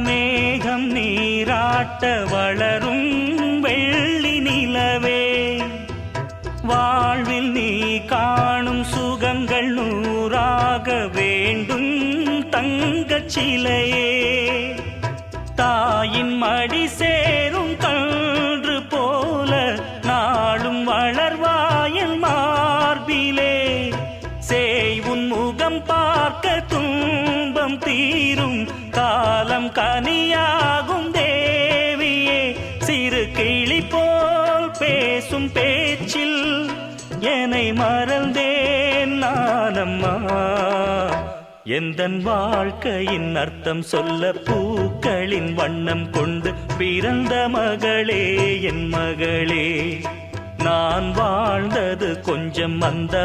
மேகம் நீராட்ட வளரும் வெள்ளி நிலவே, வாழ்வில் நீ காணும் சுகங்கள் நூறாக வேண்டும் தங்கச் சிலையே. தாயின் மடி சேரும் கன்று போல நாளும் வளர்வாயல் மார்பிலே, சேய் உன் முகம் பார்க்க துன்பம் தீரும் காலம் கனியாகும் தேவியே. சிறு கிளி போல் பேசும் பேச்சில் என்னை மறந்தேன் நானம்மா. எந்தன் வாழ்க்கையின் அர்த்தம் சொல்ல பூக்களின் வண்ணம் கொண்டு பிறந்த மகளே என் மகளே. நான் வாழ்ந்தது கொஞ்சம் அந்த